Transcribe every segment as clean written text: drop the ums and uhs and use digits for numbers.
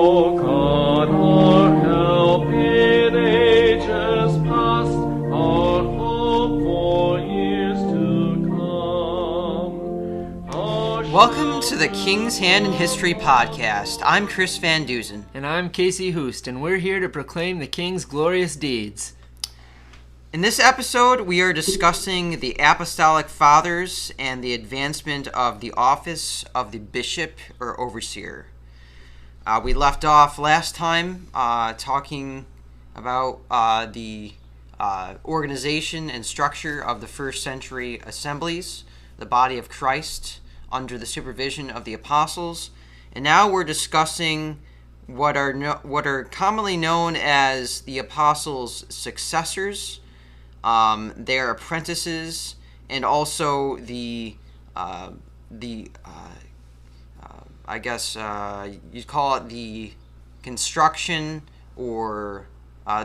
O God, our help in ages past, our hope for years to come. Welcome to the King's Hand in History podcast. I'm Chris VanDusen. And I'm Casey Hoost, and we're here to proclaim the King's glorious deeds. In this episode, we are discussing the Apostolic Fathers and the advancement of the office of the bishop or overseer. We left off last time talking about the organization and structure of the first century assemblies, the body of Christ, under the supervision of the apostles. And now we're discussing what are commonly known as the apostles' successors, their apprentices, and also I guess you'd call it the construction or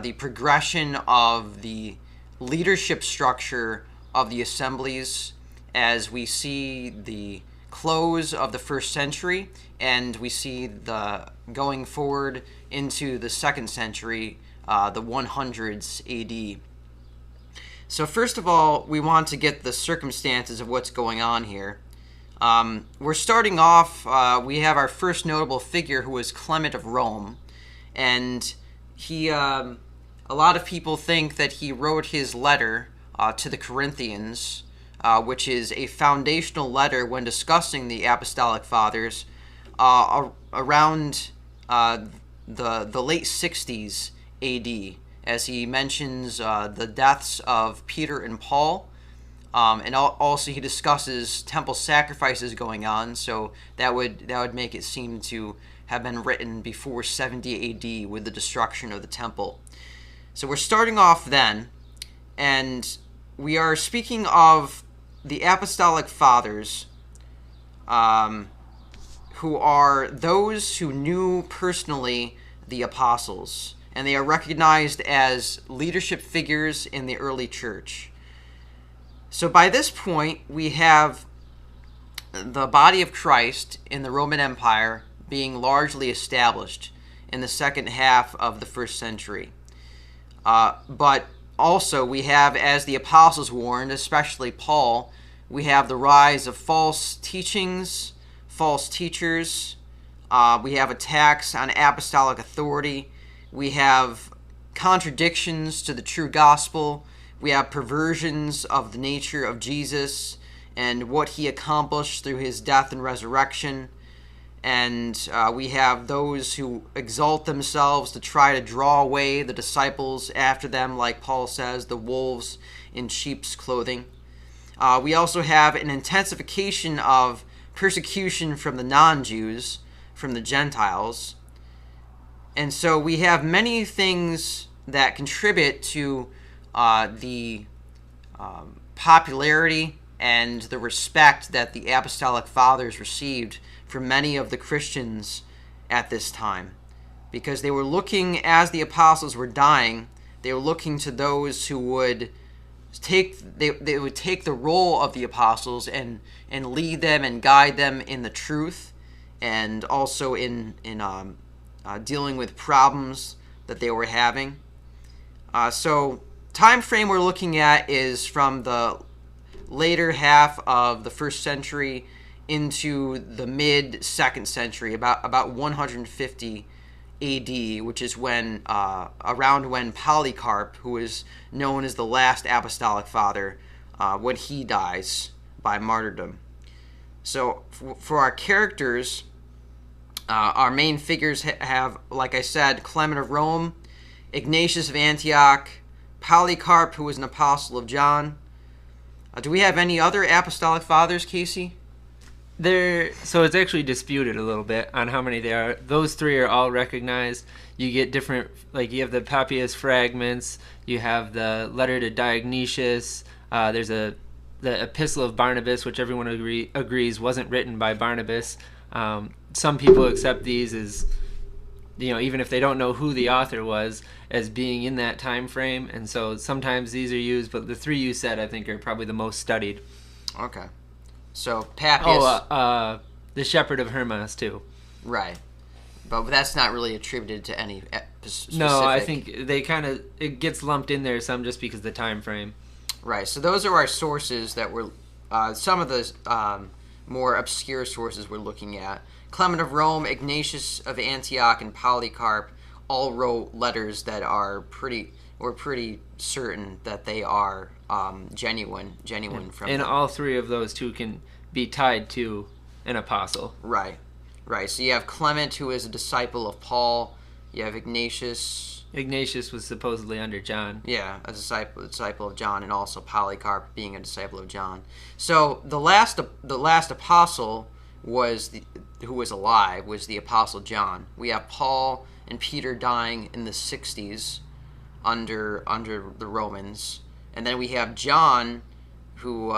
the progression of the leadership structure of the assemblies as we see the close of the first century and we see the going forward into the second century, the 100s AD. So first of all, we want to get the circumstances of what's going on here. We're starting off, we have our first notable figure who was Clement of Rome, and he, a lot of people think that he wrote his letter to the Corinthians, which is a foundational letter when discussing the Apostolic Fathers, around the late 60s AD, as he mentions the deaths of Peter and Paul. And also he discusses temple sacrifices going on, so that would make it seem to have been written before 70 AD with the destruction of the temple. So we're starting off then, and we are speaking of the Apostolic Fathers, who are those who knew personally the apostles, and they are recognized as leadership figures in the early church. So by this point, we have the body of Christ in the Roman Empire being largely established in the second half of the first century. But also we have, as the apostles warned, especially Paul, we have the rise of false teachings, false teachers. We have attacks on apostolic authority. We have contradictions to the true gospel. We have perversions of the nature of Jesus and what he accomplished through his death and resurrection. And we have those who exalt themselves to try to draw away the disciples after them, like Paul says, the wolves in sheep's clothing. We also have an intensification of persecution from the non-Jews, from the Gentiles. And so we have many things that contribute to the popularity and the respect that the Apostolic Fathers received from many of the Christians at this time. Because they were looking, as the apostles were dying, they were looking to those who would they would take the role of the apostles and lead them and guide them in the truth, and also in dealing with problems that they were having. So time frame we're looking at is from the later half of the first century into the mid second century, about 150 AD, which is when around when Polycarp, who is known as the last apostolic father, when he dies by martyrdom. So for our characters, our main figures have, like I said, Clement of Rome, Ignatius of Antioch, Polycarp, who was an apostle of John. Do we have any other apostolic fathers, Casey? So it's actually disputed a little bit on how many there are. Those three are all recognized. You get different, like you have the Papias fragments, you have the letter to Didache, there's the Epistle of Barnabas, which everyone agrees wasn't written by Barnabas. Some people accept these as, even if they don't know who the author was, as being in that time frame, and so sometimes these are used, but the three you said I think are probably the most studied. Okay. So Papias. The Shepherd of Hermas too. Right. But that's not really attributed to any specific. No, I think it gets lumped in there some just because of the time frame. Right. So those are our sources that were some of the more obscure sources we're looking at. Clement of Rome, Ignatius of Antioch, and Polycarp all wrote letters that we're pretty certain that they are genuine from and them. all three of those two can be tied to an apostle. Right. So you have Clement, who is a disciple of Paul. You have Ignatius. Ignatius was supposedly under John. Yeah, a disciple of John, and also Polycarp being a disciple of John. So the last apostle who was alive was the Apostle John. We have Paul and Peter dying in the 60s under the Romans, and then we have John, who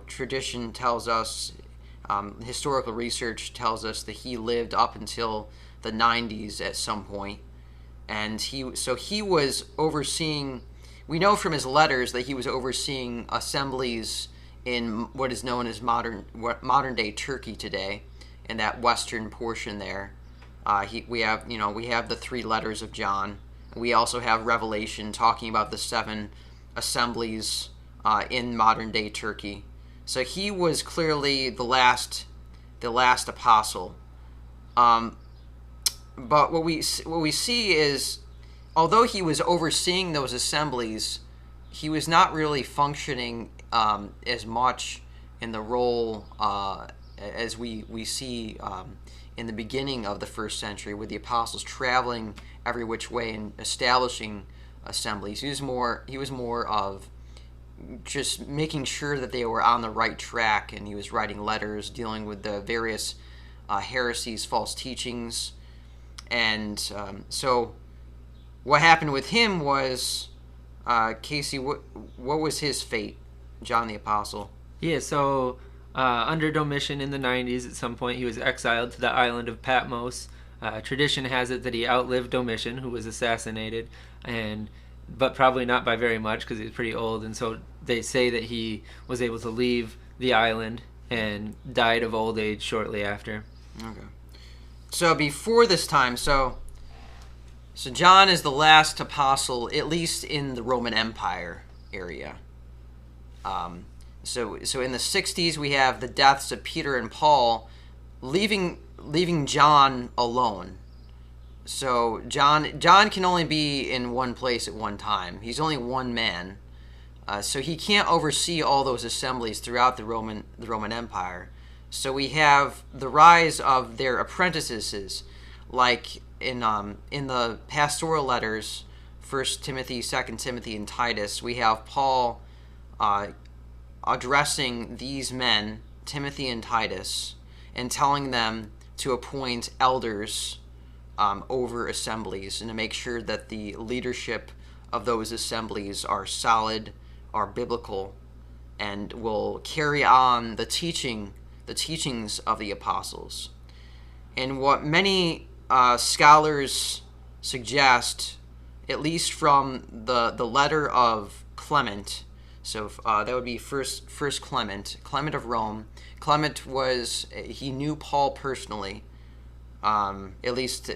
tradition tells us, historical research tells us that he lived up until the 90s at some point, and he was overseeing. We know from his letters that he was overseeing assemblies in what is known as modern day Turkey today, in that western portion there. We have the 3 letters of John. We also have Revelation talking about the 7 assemblies in modern day Turkey. So he was clearly the last apostle. But what we see is, although he was overseeing those assemblies, he was not really functioning as much in the role as we see in the beginning of the first century, with the apostles traveling every which way and establishing assemblies. He was more of just making sure that they were on the right track, and he was writing letters dealing with the various heresies, false teachings. And so what happened with him was, Casey, what was his fate, John the Apostle? Yeah, so under Domitian in the 90s, at some point, he was exiled to the island of Patmos. Tradition has it that he outlived Domitian, who was assassinated, but probably not by very much because he was pretty old. And so they say that he was able to leave the island and died of old age shortly after. Okay. So before this time, so John is the last apostle, at least in the Roman Empire area. So in the 60s, we have the deaths of Peter and Paul, leaving John alone. So John can only be in one place at one time. He's only one man, so he can't oversee all those assemblies throughout the Roman Empire. So we have the rise of their apprentices, like in the pastoral letters, 1 Timothy, 2 Timothy, and Titus. We have Paul addressing these men, Timothy and Titus, and telling them to appoint elders over assemblies, and to make sure that the leadership of those assemblies are solid, are biblical, and will carry on the teachings of the apostles. And what many scholars suggest, at least from the letter of Clement, so that would be first Clement of Rome. Clement he knew Paul personally. At least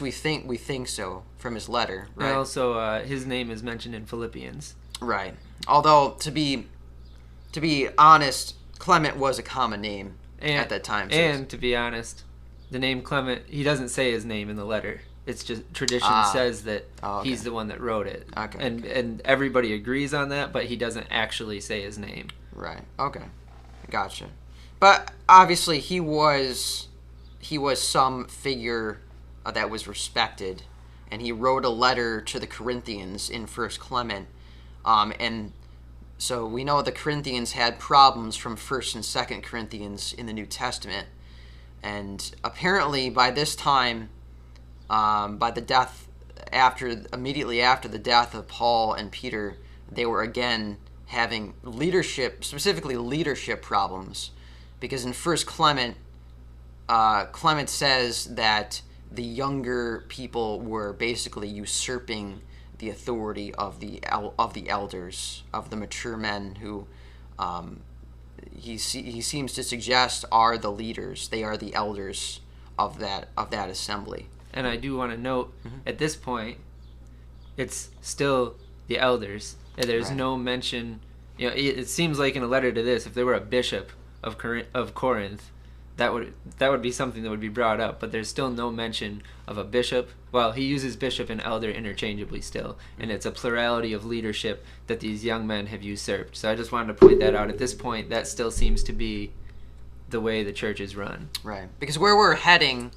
we think so from his letter, right? And also, his name is mentioned in Philippians. Right. Although to be honest, Clement was a common name at that time. So and to be honest, the name Clement, he doesn't say his name in the letter. It's just tradition says that he's the one that wrote it. Okay. And everybody agrees on that, but he doesn't actually say his name. Right. Okay. Gotcha. But obviously he was some figure that was respected, and he wrote a letter to the Corinthians in 1 Clement, and so we know the Corinthians had problems from 1 and 2 Corinthians in the New Testament, and apparently by this time, immediately after the death of Paul and Peter, they were again having specifically leadership problems, because in 1 Clement, Clement says that the younger people were basically usurping the authority of the elders, of the mature men who he seems to suggest are the leaders. They are the elders of that assembly. And I do want to note, at this point, it's still the elders. There's Right. no mention. It seems like in a letter to this, if there were a bishop of Corinth, that would be something that would be brought up. But there's still no mention of a bishop. Well, he uses bishop and elder interchangeably still, and it's a plurality of leadership that these young men have usurped. So I just wanted to point that out. At this point, that still seems to be the way the church is run. Right. Because where we're heading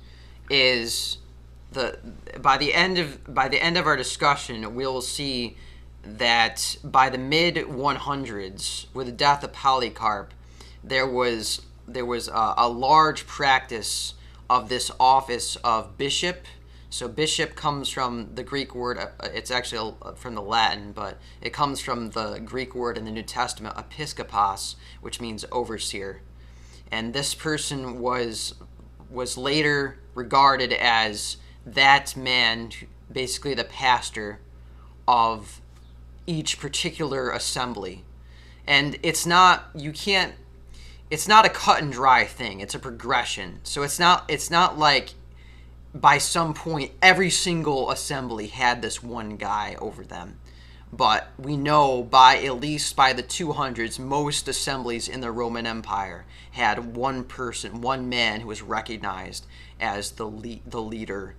is by the end of our discussion, we'll see that by the mid 100s, with the death of Polycarp, there was a large practice of this office of bishop. So bishop comes from the Greek word, it's actually from the Latin, but it comes from the Greek word in the New Testament, episkopos, which means overseer. And this person was later regarded as that man, basically the pastor of each particular assembly. And it's not a cut and dry thing. It's a progression. So it's not like by some point every single assembly had this one guy over them. But we know at least by the 200s, most assemblies in the Roman Empire had one person, one man who was recognized as the leader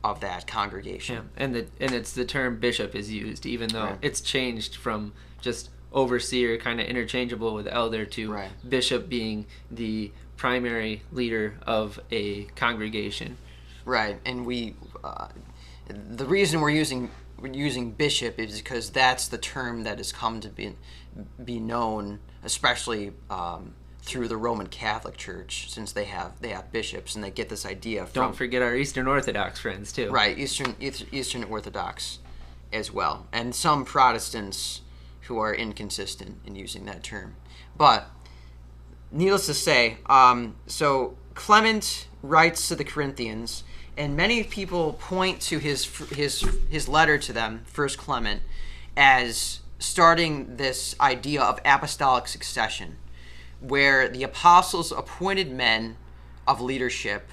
of that congregation. Yeah, and it's the term bishop is used, even though Right. it's changed from just overseer, kind of interchangeable with elder, to Right. bishop being the primary leader of a congregation. Right, and the reason we're using bishop is because that's the term that has come to be known, especially through the Roman Catholic Church, since they have bishops, and they get this idea from Don't forget our Eastern Orthodox friends too. right Eastern Orthodox as well, and some Protestants who are inconsistent in using that term. But needless to say, so Clement writes to the Corinthians, and many people point to his letter to them, First Clement, as starting this idea of apostolic succession, where the apostles appointed men of leadership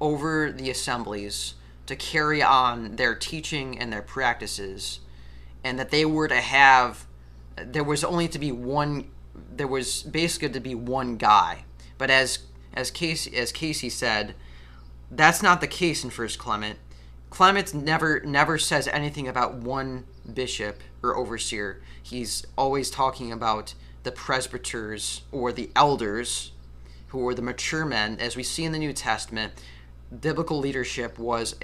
over the assemblies to carry on their teaching and their practices, and that they were to have, there was basically to be one guy. But as Casey said, that's not the case in First Clement. Clement never says anything about one bishop or overseer. He's always talking about the presbyters or the elders, who were the mature men. As we see in the New Testament, biblical leadership was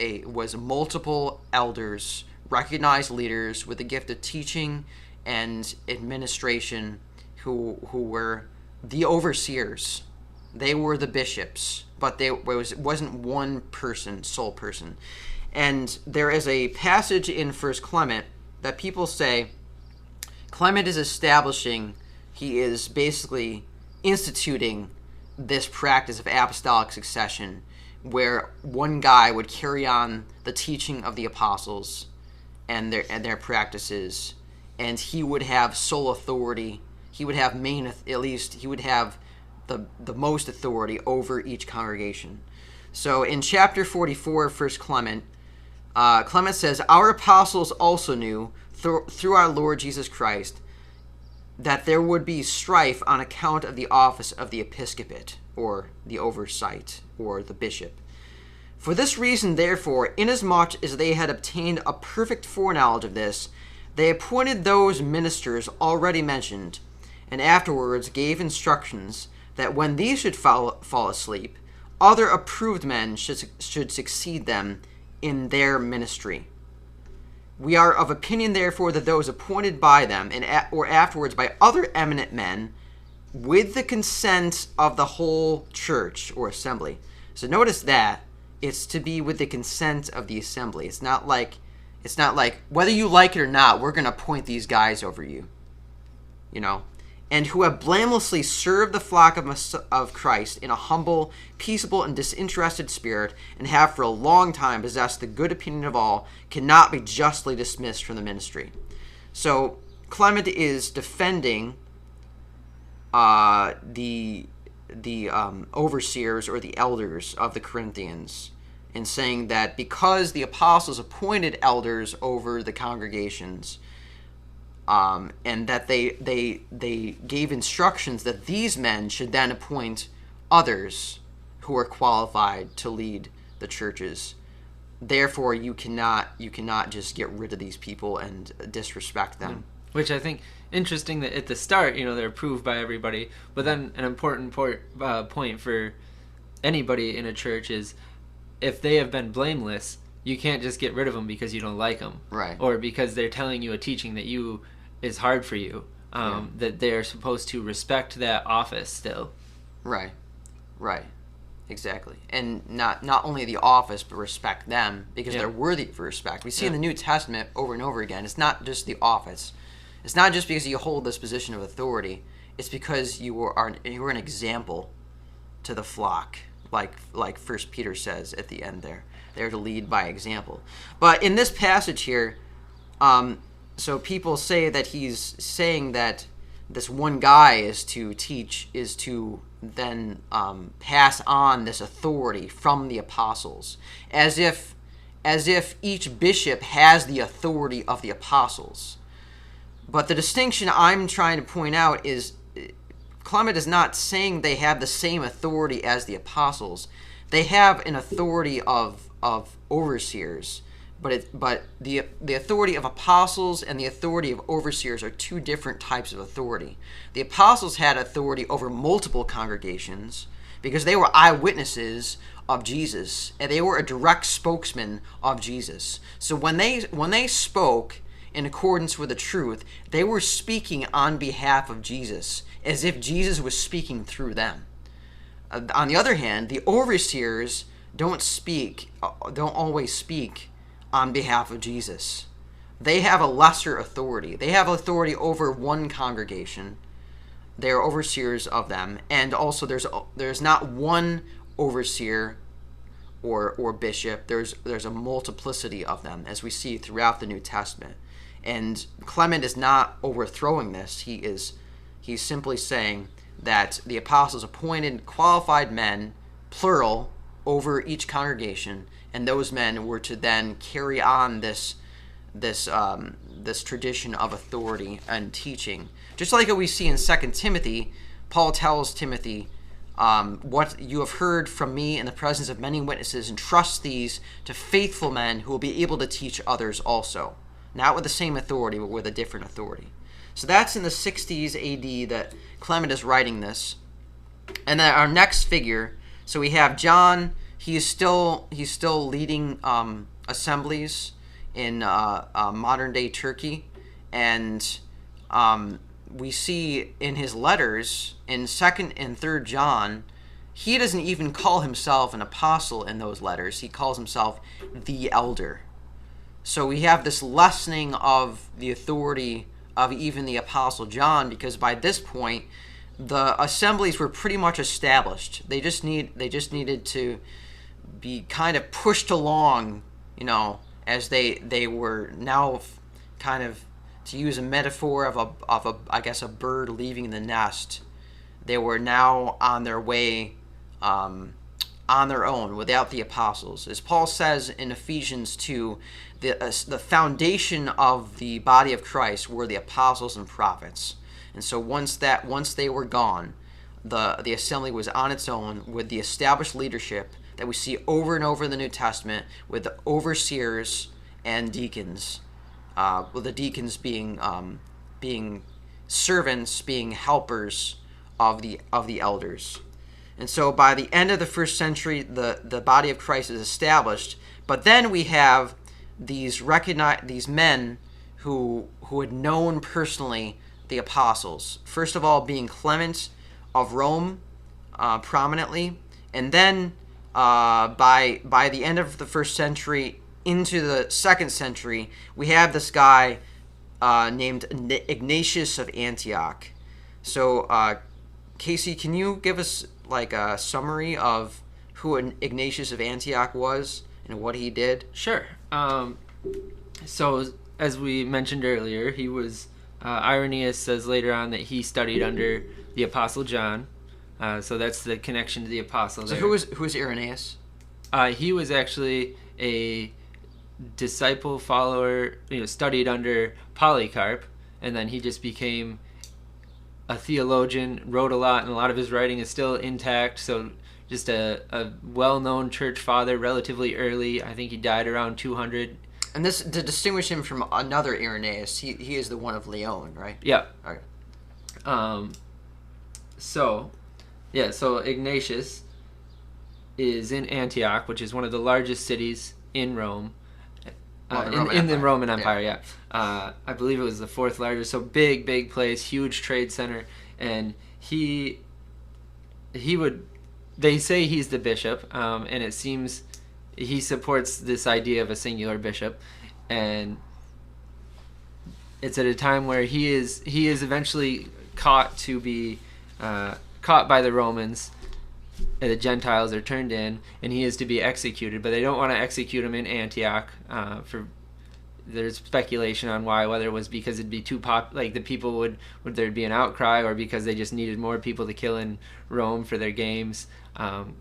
multiple elders, recognized leaders with the gift of teaching and administration, who were the overseers. They were the bishops, but it wasn't one person, sole person. And there is a passage in First Clement that people say Clement is establishing, he is basically instituting this practice of apostolic succession, where one guy would carry on the teaching of the apostles and their practices, and he would have sole authority. He would have he would have the most authority over each congregation. So in chapter 44 of 1 Clement, Clement says, "Our apostles also knew through our Lord Jesus Christ that there would be strife on account of the office of the episcopate," or the oversight, or the bishop. "For this reason, therefore, inasmuch as they had obtained a perfect foreknowledge of this, they appointed those ministers already mentioned, and afterwards gave instructions that when these should fall asleep, other approved men should succeed them in their ministry. We are of opinion, therefore, that those appointed by them, or afterwards by other eminent men, with the consent of the whole church or assembly." So notice that it's to be with the consent of the assembly. It's not like whether you like it or not, we're going to appoint these guys over you. "And who have blamelessly served the flock of Christ in a humble, peaceable, and disinterested spirit, and have for a long time possessed the good opinion of all, cannot be justly dismissed from the ministry." So Clement is defending the overseers or the elders of the Corinthians, and saying that because the apostles appointed elders over the congregations, and that they gave instructions that these men should then appoint others who are qualified to lead the churches. Therefore, you cannot just get rid of these people and disrespect them. Which I think interesting that at the start, they're approved by everybody, but then an important point for anybody in a church is if they have been blameless, you can't just get rid of them because you don't like them, right? Or because they're telling you a teaching that is hard for you. That they're supposed to respect that office still. Right. Exactly. And not only the office, but respect them because they're worthy of respect. We see in the New Testament over and over again, it's not just the office. It's not just because you hold this position of authority. It's because you are an example to the flock, like 1 Peter says at the end there. They're to lead by example. But in this passage here, so people say that he's saying that this one guy is to then pass on this authority from the apostles, as if each bishop has the authority of the apostles. But the distinction I'm trying to point out is Clement is not saying they have the same authority as the apostles. They have an authority of overseers, but the authority of apostles and the authority of overseers are two different types of authority. The apostles had authority over multiple congregations because they were eyewitnesses of Jesus, and they were a direct spokesman of Jesus. So when they spoke in accordance with the truth, they were speaking on behalf of Jesus, as if Jesus was speaking through them. On the other hand, the overseers don't always speak on behalf of Jesus. They have a lesser authority. They have authority over one congregation. They are overseers of them, and also there's not one overseer or bishop. There's a multiplicity of them, as we see throughout the New Testament. And Clement is not overthrowing this. He's simply saying that the apostles appointed qualified men, plural, over each congregation, and those men were to then carry on this tradition of authority and teaching. Just like what we see in 2 Timothy, Paul tells Timothy, what you have heard from me in the presence of many witnesses, entrust these to faithful men who will be able to teach others also. Not with the same authority, but with a different authority. So that's in the 60s AD that Clement is writing this. And then our next figure, so we have John. He's still leading assemblies in modern day Turkey, and we see in his letters in 2nd and 3rd John, he doesn't even call himself an apostle in those letters. He calls himself the elder. So we have this lessening of the authority of even the Apostle John, because by this point the assemblies were pretty much established. They just needed to be kind of pushed along, as they were now kind of, to use a metaphor of a bird leaving the nest. They were now on their way on their own without the apostles. As Paul says in Ephesians 2, the foundation of the body of Christ were the apostles and prophets. And so once they were gone, the assembly was on its own with the established leadership that we see over and over in the New Testament, with the overseers and deacons, with the deacons being servants, being helpers of the elders. And so by the end of the first century, the body of Christ is established. But then we have these men who had known personally the apostles. First of all, being Clement of Rome, prominently, and then by the end of the first century into the second century, we have this guy named Ignatius of Antioch. So, Casey, can you give us like a summary of who Ignatius of Antioch was and what he did? Sure. So, as we mentioned earlier, he was Irenaeus says later on that he studied under the Apostle John. So that's the connection to the Apostle there. So who was Irenaeus? He was actually a disciple follower, studied under Polycarp, and then he just became a theologian, wrote a lot, and a lot of his writing is still intact. So just a well-known church father, relatively early. I think he died around 200. And this, to distinguish him from another Irenaeus, he is the one of Lyon, right? Yeah. Okay. So Ignatius is in Antioch, which is one of the largest cities in Rome. In the Roman Empire, yeah. I believe it was the fourth largest, so big place, huge trade center, and they say he's the bishop, and it seems he supports this idea of a singular bishop, and it's at a time where he is eventually caught by the Romans. And the Gentiles are turned in, and he is to be executed, but they don't want to execute him in Antioch. There's speculation on why, whether it was because it'd be too the people would there'd be an outcry, or because they just needed more people to kill in Rome for their games. And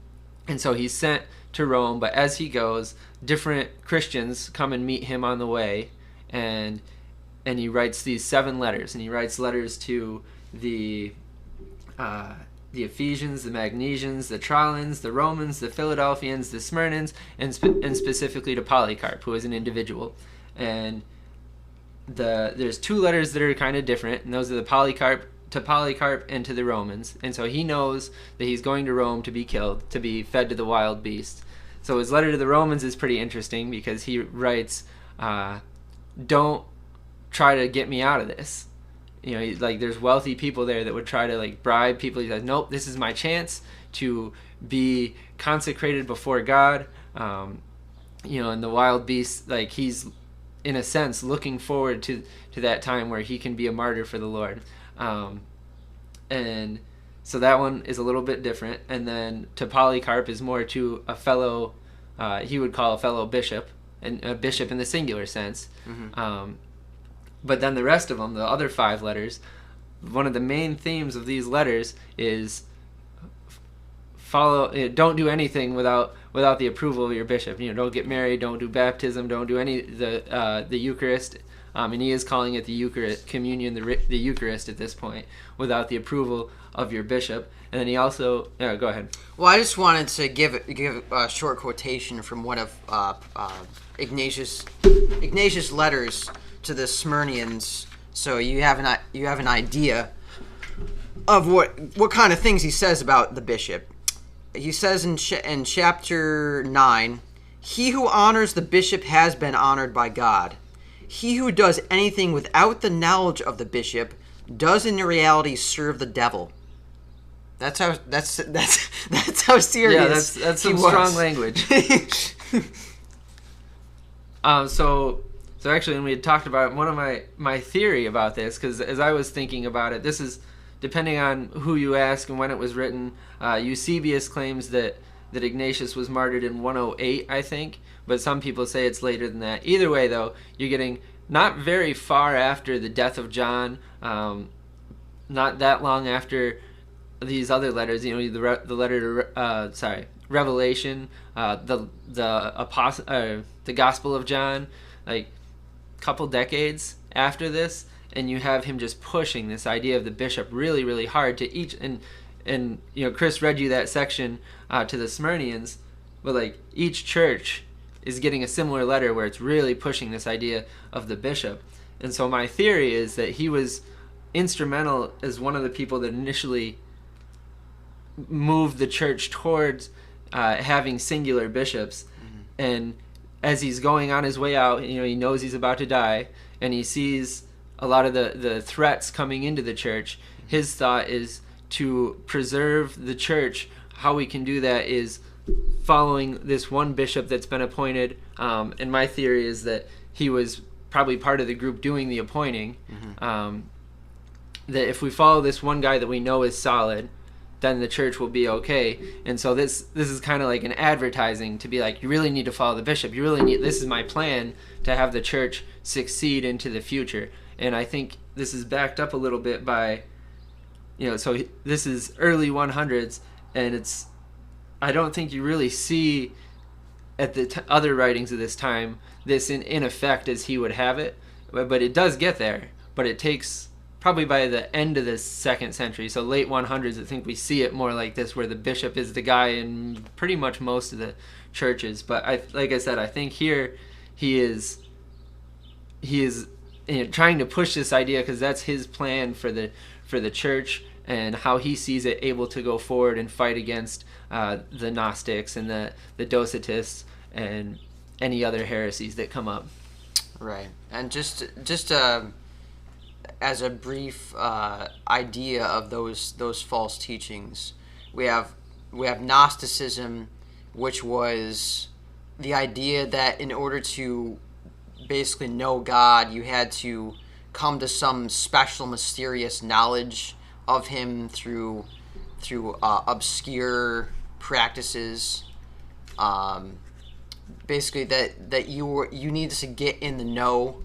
so he's sent to Rome, but as he goes, different Christians come and meet him on the way, and he writes these 7 letters, and he writes letters to the Ephesians, the Magnesians, the Trojans, the Romans, the Philadelphians, the Smyrnans, and specifically to Polycarp, who is an individual. And there's 2 letters that are kind of different, and those are to Polycarp and to the Romans. And so he knows that he's going to Rome to be killed, to be fed to the wild beasts. So his letter to the Romans is pretty interesting, because he writes, don't try to get me out of this. There's wealthy people there that would try to bribe people. He says, nope, this is my chance to be consecrated before God. And the wild beast, he's in a sense looking forward to that time where he can be a martyr for the Lord. And so that one is a little bit different. And then to Polycarp is more to a fellow, he would call a fellow bishop, and a bishop in the singular sense. Mm-hmm. But then the rest of them, the other 5 letters, one of the main themes of these letters is don't do anything without the approval of your bishop. Don't get married, don't do baptism, don't do any the Eucharist. And he is calling it the Eucharist, communion, the Eucharist at this point, without the approval of your bishop. And then he also, go ahead. Well, I just wanted to give a short quotation from one of Ignatius' letters to the Smyrnians, so you have an idea of what kind of things he says about the bishop. He says in chapter 9, "He who honors the bishop has been honored by God. He who does anything without the knowledge of the bishop does in reality serve the devil." That's how serious. Yeah, that's some strong language. So actually, when we had talked about it, one of my theory about this, because as I was thinking about it, this is depending on who you ask and when it was written. Eusebius claims that Ignatius was martyred in 108, I think, but some people say it's later than that. Either way, though, you're getting not very far after the death of John, not that long after these other letters. The letter to Revelation, the Gospel of John, couple decades after this, and you have him just pushing this idea of the bishop really, really hard to each, and Chris read you that section to the Smyrnians, but each church is getting a similar letter where it's really pushing this idea of the bishop. And so my theory is that he was instrumental as one of the people that initially moved the church towards having singular bishops. Mm-hmm. And as he's going on his way out, he knows he's about to die, and he sees a lot of the threats coming into the church. His thought is to preserve the church. How we can do that is following this one bishop that's been appointed. And my theory is that he was probably part of the group doing the appointing. Mm-hmm. That if we follow this one guy that we know is solid, then the church will be okay. And so this is kind of like an advertising to be you really need to follow the bishop. This is my plan to have the church succeed into the future. And I think this is backed up a little bit by, so this is early 100s, and I don't think you really see at the other writings of this time this in effect as he would have it, but it does get there. But it takes probably by the end of the 2nd century, so late 100s, I think we see it more like this, where the bishop is the guy in pretty much most of the churches. But like I said, I think here he is trying to push this idea, because that's his plan for the church, and how he sees it able to go forward and fight against the Gnostics and the Docetists and any other heresies that come up. Right. And just as a brief idea of those false teachings, we have Gnosticism, which was the idea that in order to basically know God, you had to come to some special, mysterious knowledge of him through obscure practices. Basically, that you need to get in the know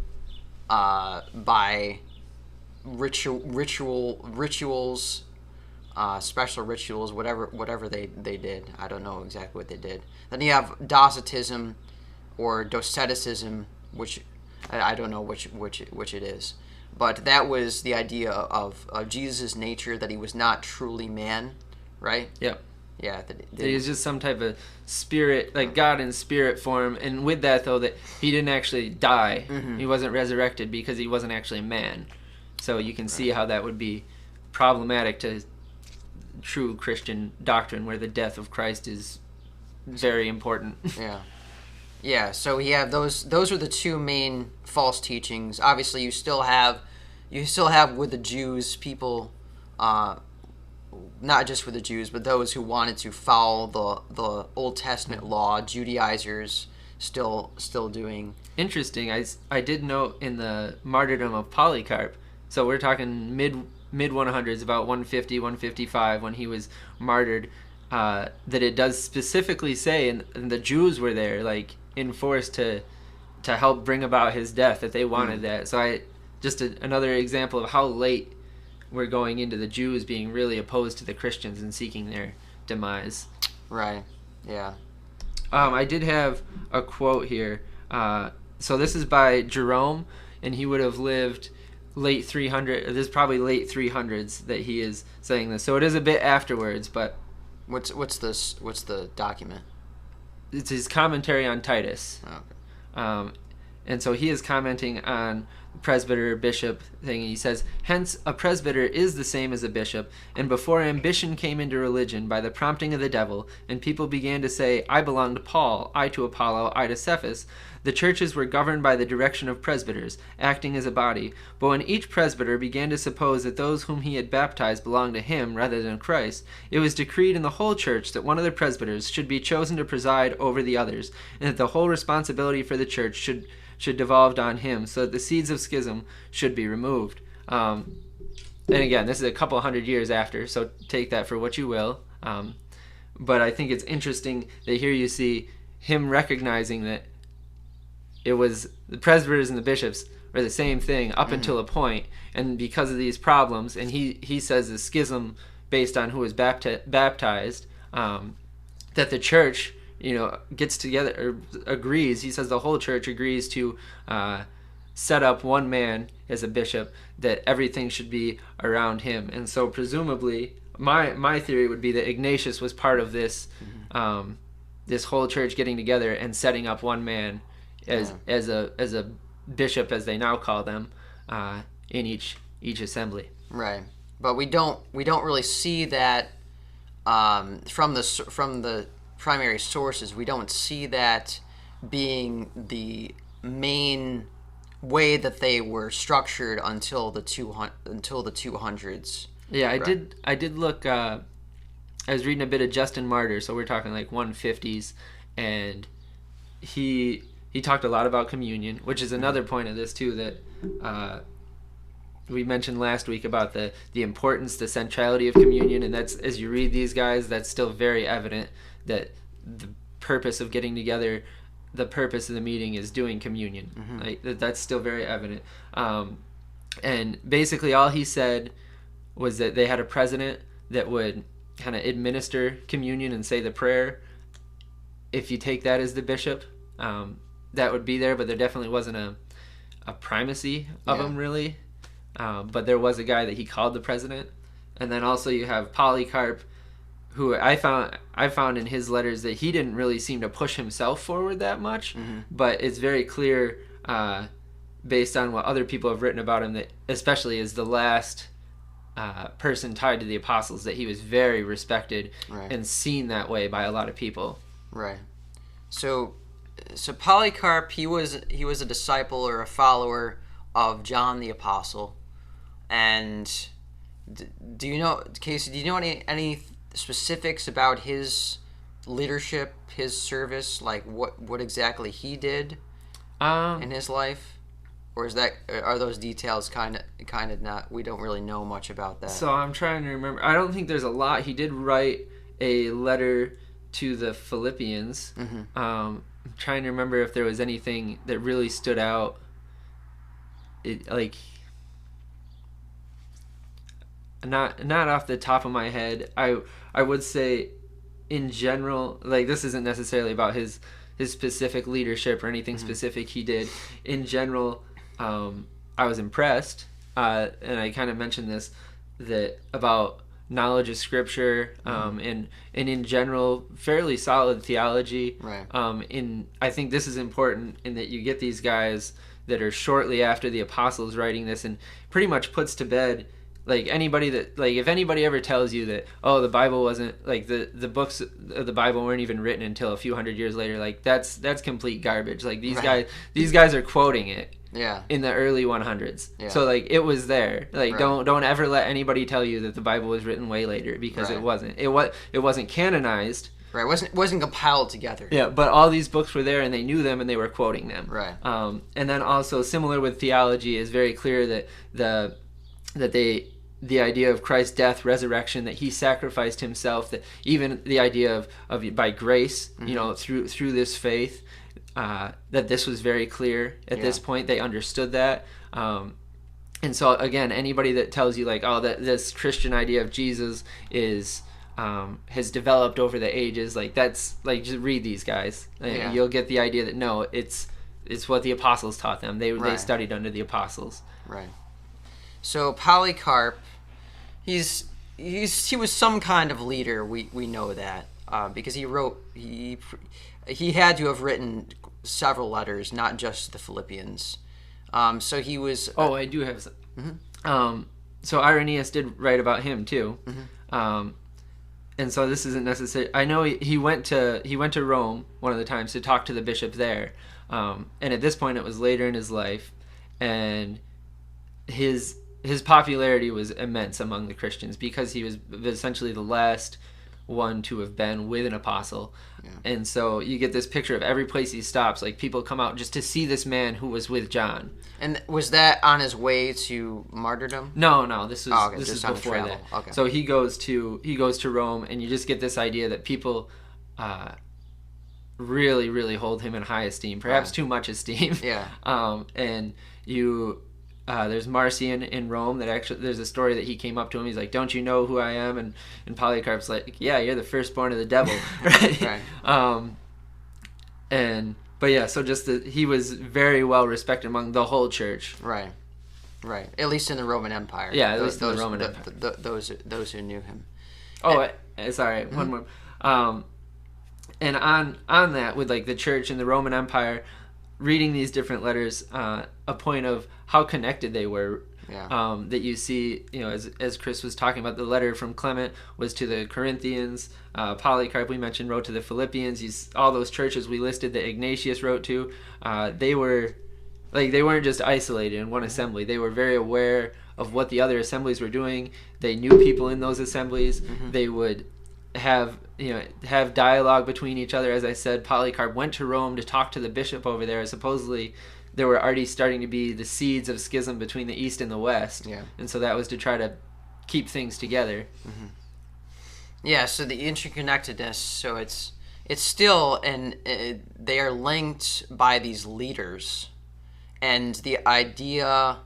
by rituals, special rituals, whatever they did. I don't know exactly what they did. Then you have Docetism or Doceticism, which I don't know which it is. But that was the idea of Jesus' nature, that he was not truly man, right? Yep. Yeah. That he was just some type of spirit, like God in spirit form. And with that, though, that he didn't actually die. Mm-hmm. He wasn't resurrected because he wasn't actually a man. So you can see how that would be problematic to true Christian doctrine, where the death of Christ is very important. Yeah. Yeah, so we have those are the two main false teachings. Obviously, you still have with the Jews people, not just with the Jews, but those who wanted to follow the Old Testament law, Judaizers still doing. Interesting. I did note in the martyrdom of Polycarp, so we're talking mid 100s, about 150, 155, when he was martyred, that it does specifically say, and the Jews were there, like, enforced to help bring about his death, that they wanted that. So another example of how late we're going into the Jews being really opposed to the Christians and seeking their demise. Right. Yeah. I did have a quote here. So this is by Jerome, and he would have lived late 300. This is probably late 300s that he is saying this. So it is a bit afterwards, but what's the document? It's his commentary on Titus. Oh, okay. And so he is commenting on presbyter, bishop thing, and he says, "Hence a presbyter is the same as a bishop, and before ambition came into religion by the prompting of the devil, and people began to say, I belong to Paul, I to Apollo, I to Cephas, the churches were governed by the direction of presbyters, acting as a body. But when each presbyter began to suppose that those whom he had baptized belonged to him rather than Christ, it was decreed in the whole church that one of the presbyters should be chosen to preside over the others, and that the whole responsibility for the church should devolve on him, so that the seeds of schism should be removed." And again, this is a couple hundred years after, so take that for what you will. But I think it's interesting that here you see him recognizing that it was the presbyters and the bishops were the same thing up until a point, and because of these problems, and he says the schism based on who was baptized, that the church gets together, or agrees. He says the whole church agrees to set up one man as a bishop, that everything should be around him. And so presumably, my theory would be that Ignatius was part of this this whole church getting together and setting up one man as a bishop, as they now call them, in each assembly. Right, but we don't really see that from the primary sources. We don't see that being the main way that they were structured until the 200s. Yeah, right? I did look. I was reading a bit of Justin Martyr, so we're talking like 150s, and he talked a lot about communion, which is another point of this too, that we mentioned last week about the importance, the centrality of communion, and that's, as you read these guys, that's still very evident that the purpose of getting together, the purpose of the meeting is doing communion. Like that's still very evident. And basically all he said was that they had a president that would kind of administer communion and say the prayer. If you take that as the bishop, that would be there, but there definitely wasn't a primacy of him, really. But there was a guy that he called the president. And then also you have Polycarp, who I found in his letters that he didn't really seem to push himself forward that much, but it's very clear based on what other people have written about him, that especially as the last person tied to the apostles, that he was very respected and seen that way by a lot of people. Right. So Polycarp, he was a disciple or a follower of John the Apostle. And do you know, Casey, do you know any specifics about his leadership, his service, like what exactly he did in his life? Or are those details kind of not, we don't really know much about that? So I'm trying to remember. I don't think there's a lot. He did write a letter to the Philippians. I'm trying to remember if there was anything that really stood out. Not off the top of my head. I would say in general, like, this isn't necessarily about his specific leadership or anything specific he did. In general, I was impressed, and I kind of mentioned this, that about knowledge of Scripture, and in general, fairly solid theology. Right. I think this is important in that you get these guys that are shortly after the apostles writing this, and pretty much puts to bed, like, anybody that, like, if anybody ever tells you that, oh, the Bible wasn't, like, the books of the Bible weren't even written until a few hundred years later, like, that's complete garbage. Like, these guys are quoting it. Yeah. In the early 100s. Yeah. So, like, it was there. Like, Right. don't ever let anybody tell you that the Bible was written way later, because it wasn't. It wasn't canonized. Right. It wasn't compiled together. Yeah, but all these books were there, and they knew them, and they were quoting them. Right. And then also, similar with theology, is very clear that the idea of Christ's death, resurrection, that he sacrificed himself, that even the idea of by grace, you know, through this faith, that this was very clear at this point. They understood that. And so, again, anybody that tells you, like, oh, that this Christian idea of Jesus is has developed over the ages, like, that's, like, just read these guys. You'll get the idea that, no, it's what the apostles taught them. They studied under the apostles. Right. So Polycarp, he was some kind of leader. We know that because he had to have written several letters, not just the Philippians. So he was. I do have some. So Irenaeus did write about him too, and so this isn't necessary. I know he went to Rome one of the times to talk to the bishop there, and at this point it was later in his life, and his popularity was immense among the Christians because he was essentially the last one to have been with an apostle. And so you get this picture of every place he stops, like, people come out just to see this man who was with John. And was that on his way to martyrdom? No, this is this is before that. Okay. So he goes to Rome, and you just get this idea that people really, really hold him in high esteem, perhaps too much esteem. Yeah. And you there's Marcion in Rome that actually, there's a story that he came up to him. He's like, "Don't you know who I am?" And Polycarp's like, "Yeah, you're the firstborn of the devil." Right. But yeah, so just he was very well respected among the whole church. Right. At least in the Roman Empire. Yeah, at least in the Roman Empire. Those who knew him. Sorry, one more. And on that, with, like, the church and the Roman Empire, reading these different letters, a point of how connected they were. Yeah. That you see, you know, as Chris was talking about, the letter from Clement was to the Corinthians. Polycarp, we mentioned, wrote to the Philippians. All those churches we listed that Ignatius wrote to, they weren't just isolated in one assembly. They were very aware of what the other assemblies were doing. They knew people in those assemblies. They would have dialogue between each other. As I said, Polycarp went to Rome to talk to the bishop over there. Supposedly there were already starting to be the seeds of schism between the East and the West. Yeah. And so that was to try to keep things together. Yeah, so the interconnectedness, so it's still, and they are linked by these leaders. And the idea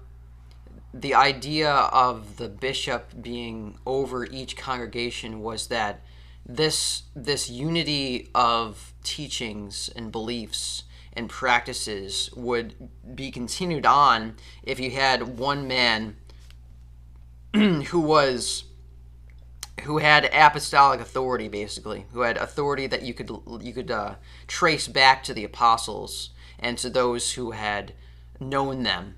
the idea of the bishop being over each congregation was that this unity of teachings and beliefs and practices would be continued on if you had one man who had apostolic authority, basically, who had authority that you could trace back to the apostles and to those who had known them.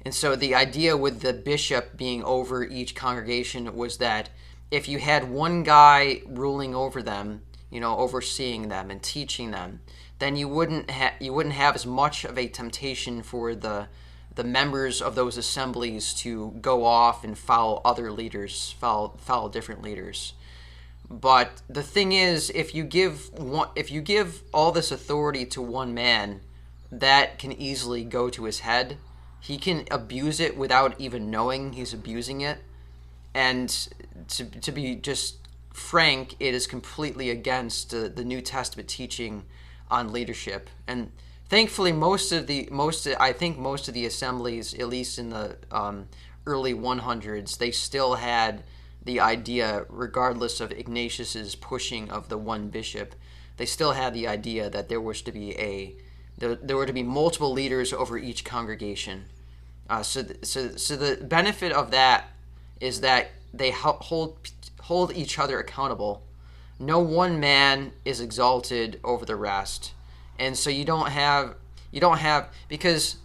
And so the idea with the bishop being over each congregation was that if you had one guy ruling over them, overseeing them and teaching them, then you wouldn't have as much of a temptation for the members of those assemblies to go off and follow other leaders, follow different leaders. But the thing is, if you give all this authority to one man, that can easily go to his head. He can abuse it without even knowing he's abusing it. And to be just frank, it is completely against the New Testament teaching on leadership. And thankfully, most of the assemblies, at least in the early 100s, they still had the idea, regardless of Ignatius's pushing of the one bishop, they still had the idea that there were to be multiple leaders over each congregation. So the benefit of that is that they hold each other accountable. No one man is exalted over the rest, and so you don't have because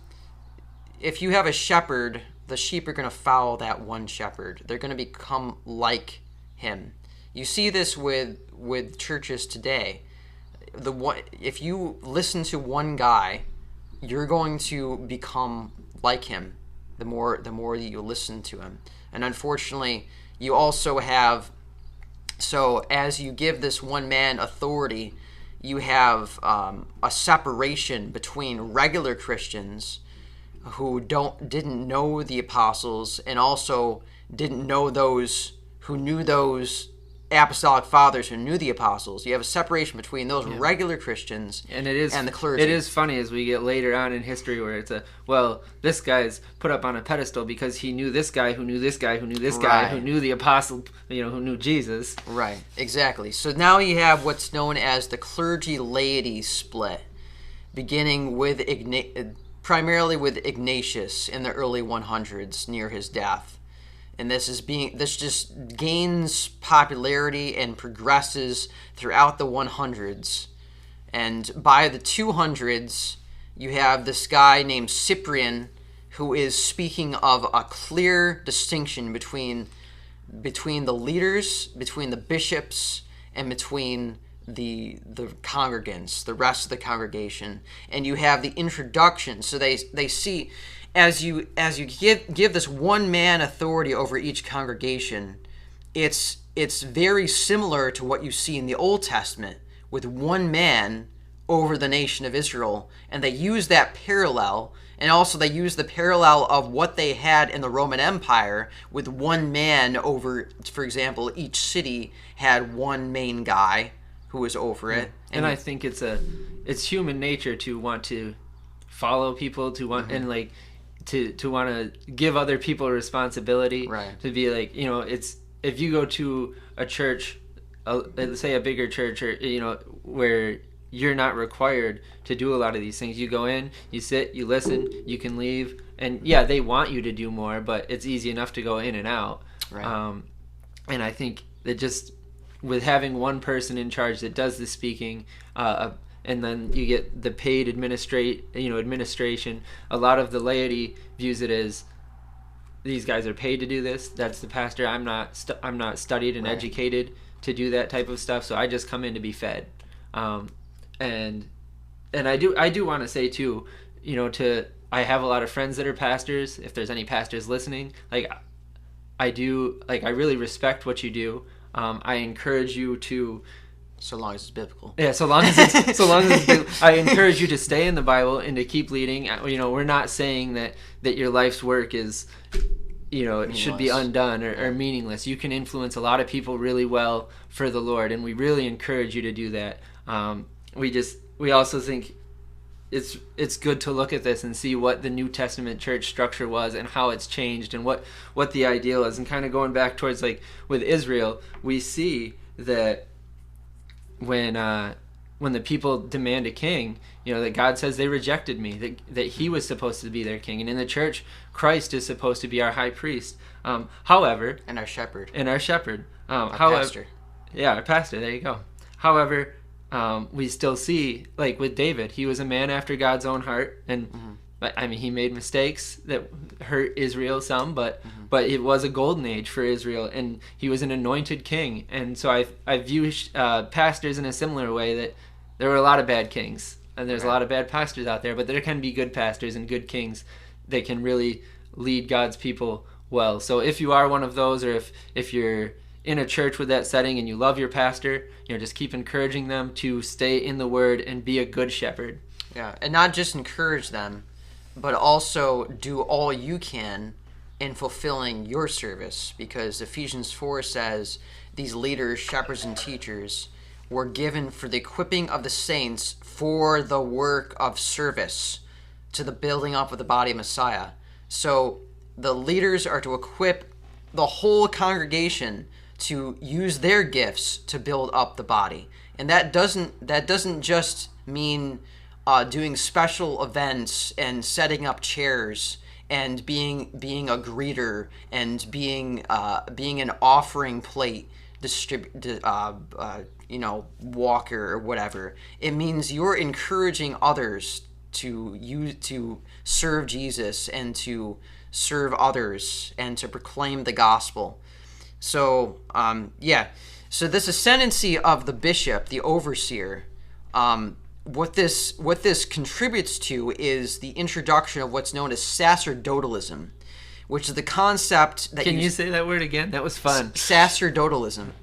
if you have a shepherd, the sheep are going to follow that one shepherd. They're going to become like him. You see this with churches today. If you listen to one guy, you're going to become like him the more that you listen to him. And unfortunately, you also have, so as you give this one man authority, you have a separation between regular Christians who didn't know the apostles and also didn't know those who knew those apostolic fathers who knew the apostles. You have a separation between those regular Christians and the clergy. It is funny as we get later on in history where it's this guy's put up on a pedestal because he knew this guy who knew this guy who knew this guy who knew the apostle, who knew Jesus. Right, exactly. So now you have what's known as the clergy-laity split, beginning with primarily with Ignatius in the early 100s near his death. And this just gains popularity and progresses throughout the 100s. And by the 200s, you have this guy named Cyprian who is speaking of a clear distinction between the leaders, between the bishops, and between the congregants, the rest of the congregation. And you have the introduction. So they see, as you give this one man authority over each congregation, it's very similar to what you see in the Old Testament with one man over the nation of Israel, and they use that parallel, and also they use the parallel of what they had in the Roman Empire with one man over, for example, each city had one main guy who was over it. And I think it's human nature to want to follow people, to want and like to want to give other people responsibility, right? To be like, it's if you go to a church, let's say a bigger church, or where you're not required to do a lot of these things. You go in, you sit, you listen, you can leave, and they want you to do more, but it's easy enough to go in and out. Right. And I think that just with having one person in charge that does the speaking, and then you get the paid administration. A lot of the laity views it as these guys are paid to do this. That's the pastor. I'm not studied and educated to do that type of stuff. So I just come in to be fed. And I do want to say too, I have a lot of friends that are pastors. If there's any pastors listening, I really respect what you do. I encourage you to. So long as it's biblical. Yeah, so long as it's biblical. I encourage you to stay in the Bible and to keep leading. We're not saying that your life's work is, it should be undone or meaningless. You can influence a lot of people really well for the Lord, and we really encourage you to do that. We also think it's good to look at this and see what the New Testament church structure was and how it's changed and what the ideal is. And kind of going back towards, like, with Israel, we see that when the people demand a king, that God says they rejected me, that he was supposed to be their king. And in the church, Christ is supposed to be our high priest. However... And our shepherd. Our pastor. Yeah, our pastor, there you go. However, we still see, like with David, he was a man after God's own heart. And, I mean, he made mistakes that hurt Israel some, but it was a golden age for Israel, and he was an anointed king. And so I view pastors in a similar way, that there were a lot of bad kings, and there's a lot of bad pastors out there, but there can be good pastors and good kings that can really lead God's people well. So if you are one of those, or if you're in a church with that setting and you love your pastor, just keep encouraging them to stay in the Word and be a good shepherd. Yeah, and not just encourage them, but also do all you can in fulfilling your service, because Ephesians 4 says these leaders, shepherds, and teachers were given for the equipping of the saints for the work of service to the building up of the body of Messiah. So the leaders are to equip the whole congregation to use their gifts to build up the body. And that doesn't just mean doing special events and setting up chairs and being a greeter and being an offering plate walker or whatever. It means you're encouraging others to serve Jesus and to serve others and to proclaim the gospel. So so this ascendancy of the bishop, the overseer, what this contributes to is the introduction of what's known as sacerdotalism, which is the concept that... Can you say that word again? That was fun. Sacerdotalism.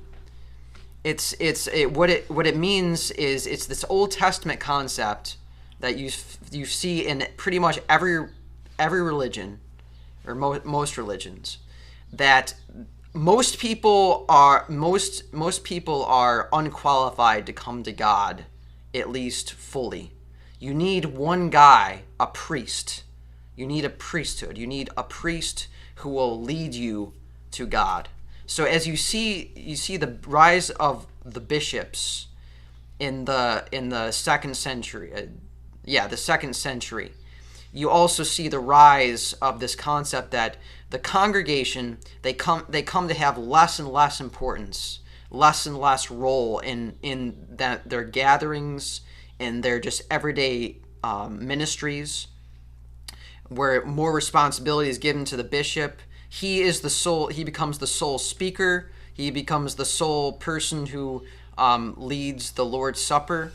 What it means is it's this Old Testament concept that you see in pretty much every religion, or most religions, that most people are unqualified to come to God, at least fully. You need one guy, a priest. You need a priesthood. You need a priest who will lead you to God. So as you see the rise of the bishops in the second century, the second century, you also see the rise of this concept that the congregation, they come to have less and less importance, less and less role in that their gatherings and their just everyday ministries, where more responsibility is given to the bishop. He becomes the sole speaker. He becomes the sole person who leads the Lord's Supper,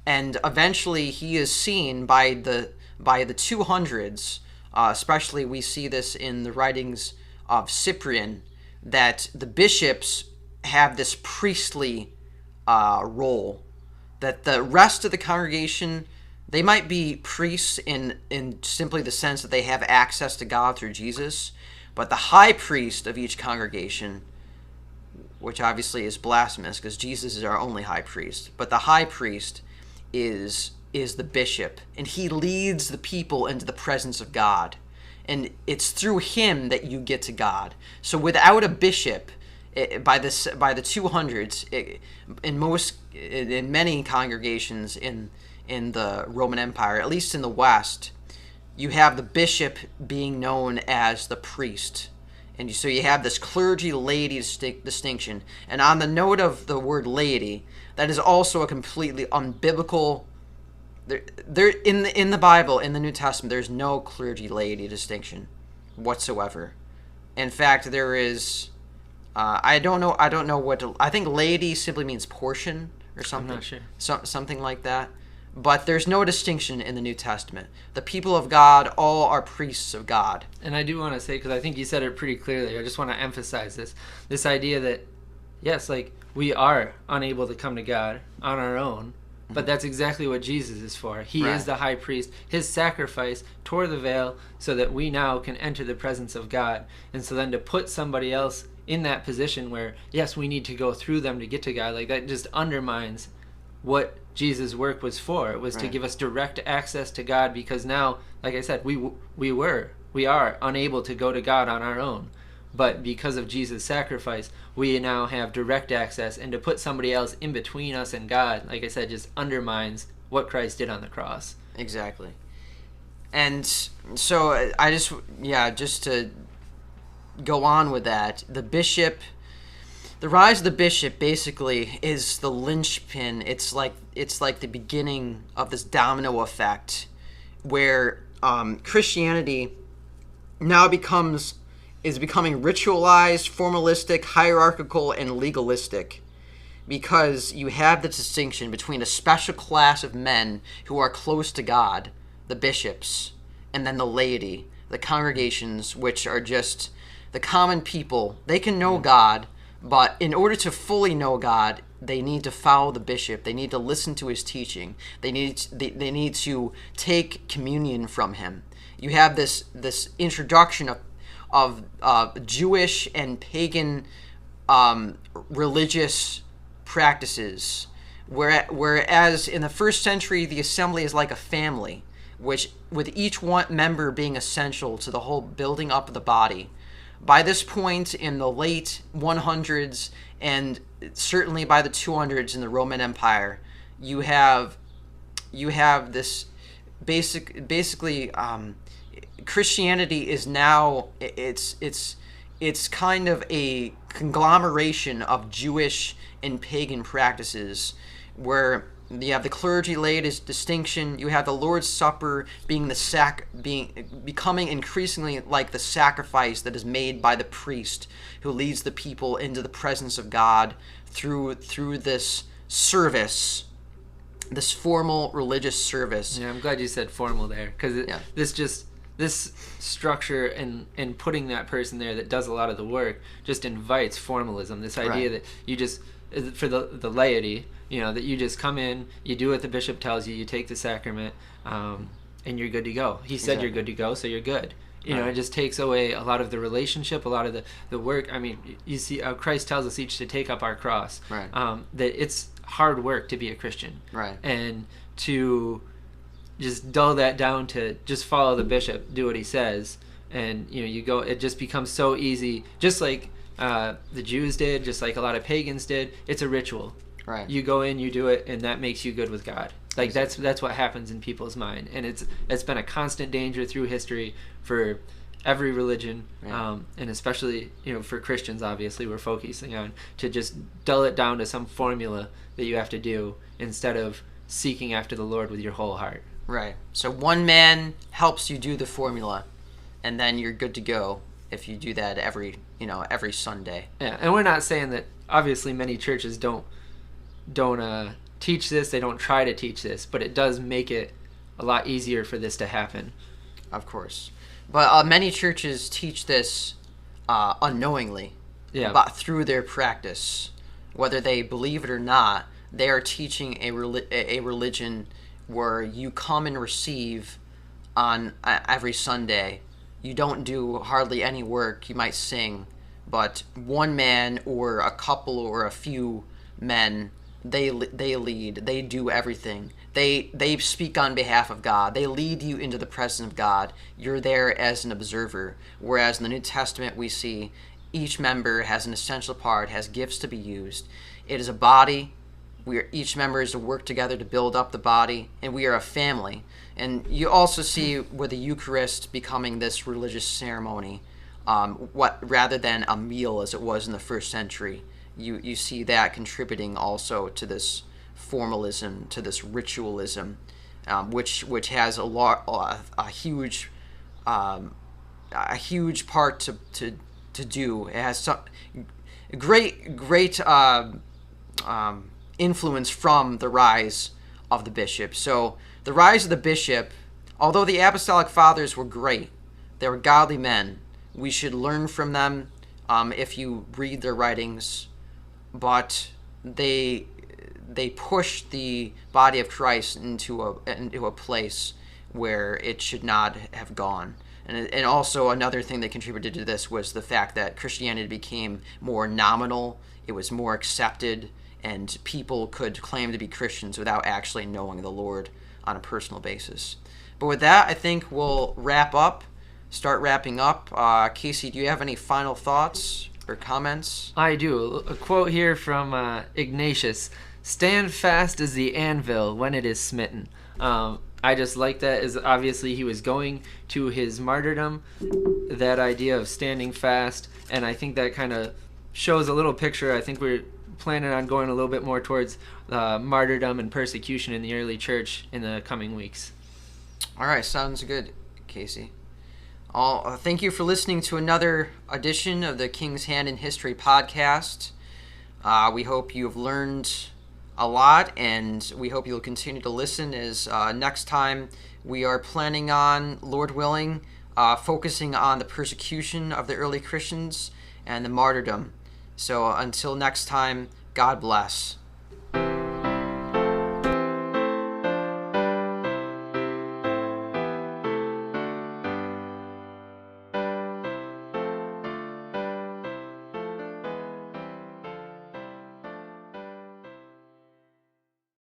and eventually he is seen by the 200s. Especially we see this in the writings of Cyprian, that the bishops have this priestly role, that the rest of the congregation, they might be priests in simply the sense that they have access to God through Jesus, but the high priest of each congregation, which obviously is blasphemous because Jesus is our only high priest, but the high priest is the bishop, and he leads the people into the presence of God, and it's through him that you get to God. So without a bishop, by the 200s, in many congregations in the Roman Empire, at least in the West, you have the bishop being known as the priest. And so you have this clergy-laity distinction. And on the note of the word laity, that is also a completely unbiblical... There in the Bible, in the New Testament, there's no clergy-laity distinction whatsoever. In fact, there is... I don't know what... I think laity simply means portion or something. I'm not sure. Something like that. But there's no distinction in the New Testament. The people of God all are priests of God. And I do want to say, because I think you said it pretty clearly, I just want to emphasize this idea that, yes, like, we are unable to come to God on our own, but that's exactly what Jesus is for. He is the high priest. His sacrifice tore the veil so that we now can enter the presence of God. And so then to put somebody else in that position where, yes, we need to go through them to get to God, like, that just undermines what Jesus' work was for. It was to Right. give us direct access to God, because now, like I said, we are unable to go to God on our own. But because of Jesus' sacrifice, we now have direct access, and to put somebody else in between us and God, like I said, just undermines what Christ did on the cross. Exactly. And so just to go on with that, the rise of the bishop basically is the linchpin. It's like the beginning of this domino effect, where Christianity now is becoming ritualized, formalistic, hierarchical, and legalistic, because you have the distinction between a special class of men who are close to God, the bishops, and then the laity, the congregations, which are just the common people. They can know God, but in order to fully know God, they need to follow the bishop. They need to listen to his teaching. They need to take communion from him. You have this introduction of Jewish and pagan religious practices, whereas in the first century the assembly is like a family, which with each one member being essential to the whole building up of the body. By this point in the late 100s, and certainly by the 200s in the Roman Empire, you have this basically Christianity is now it's kind of a conglomeration of Jewish and pagan practices, where you have the clergy laity distinction. You have the Lord's Supper becoming increasingly like the sacrifice that is made by the priest who leads the people into the presence of God through this service, this formal religious service. Yeah, I'm glad you said formal there, because this structure and putting that person there that does a lot of the work just invites formalism. This idea that you just, for the laity, that you just come in, you do what the bishop tells you, you take the sacrament, and you're good to go. He said You're good to go, so you're good. It just takes away a lot of the relationship, a lot of the work. I mean, you see, Christ tells us each to take up our cross. Right. That it's hard work to be a Christian. Right. And to just dull that down to just follow the bishop, do what he says, and you go. It just becomes so easy, just like the Jews did, just like a lot of pagans did. It's a ritual. Right. You go in, you do it, and that makes you good with God. Like that's what happens in people's mind, and it's been a constant danger through history for every religion, and especially for Christians. Obviously, we're focusing on to just dull it down to some formula that you have to do instead of seeking after the Lord with your whole heart. Right. So one man helps you do the formula, and then you're good to go if you do that every Sunday. Yeah, and we're not saying that. Obviously, many churches don't teach this. They don't try to teach this, but it does make it a lot easier for this to happen. Of course, but many churches teach this unknowingly, but through their practice, whether they believe it or not. They are teaching a religion where you come and receive on every Sunday. You don't do hardly any work. You might sing, but one man or a couple or a few men, they lead. They do everything. They speak on behalf of God. They lead you into the presence of God. You're there as an observer. Whereas in the New Testament we see each member has an essential part, has gifts to be used. It is a body. Each member is to work together to build up the body, and we are a family. And you also see with the Eucharist becoming this religious ceremony, rather than a meal as it was in the first century. You see that contributing also to this formalism, to this ritualism, which has a huge part to do. It has some great influence from the rise of the bishop. So the rise of the bishop, although the Apostolic Fathers were great, they were godly men. We should learn from them if you read their writings, but they pushed the body of Christ into a place where it should not have gone. And also another thing that contributed to this was the fact that Christianity became more nominal. It was more accepted, and people could claim to be Christians without actually knowing the Lord on a personal basis. But with that, I think we'll start wrapping up. Casey, do you have any final thoughts or comments? I do. A quote here from Ignatius: "Stand fast as the anvil when it is smitten." I just like that, as obviously he was going to his martyrdom, that idea of standing fast, and I think that kind of shows a little picture. I think we're planning on going a little bit more towards martyrdom and persecution in the early church in the coming weeks. All right, sounds good, Casey. Thank you for listening to another edition of the King's Hand in History podcast. We hope you've learned a lot, and we hope you'll continue to listen, as next time we are planning on, Lord willing, focusing on the persecution of the early Christians and the martyrdom. So until next time, God bless.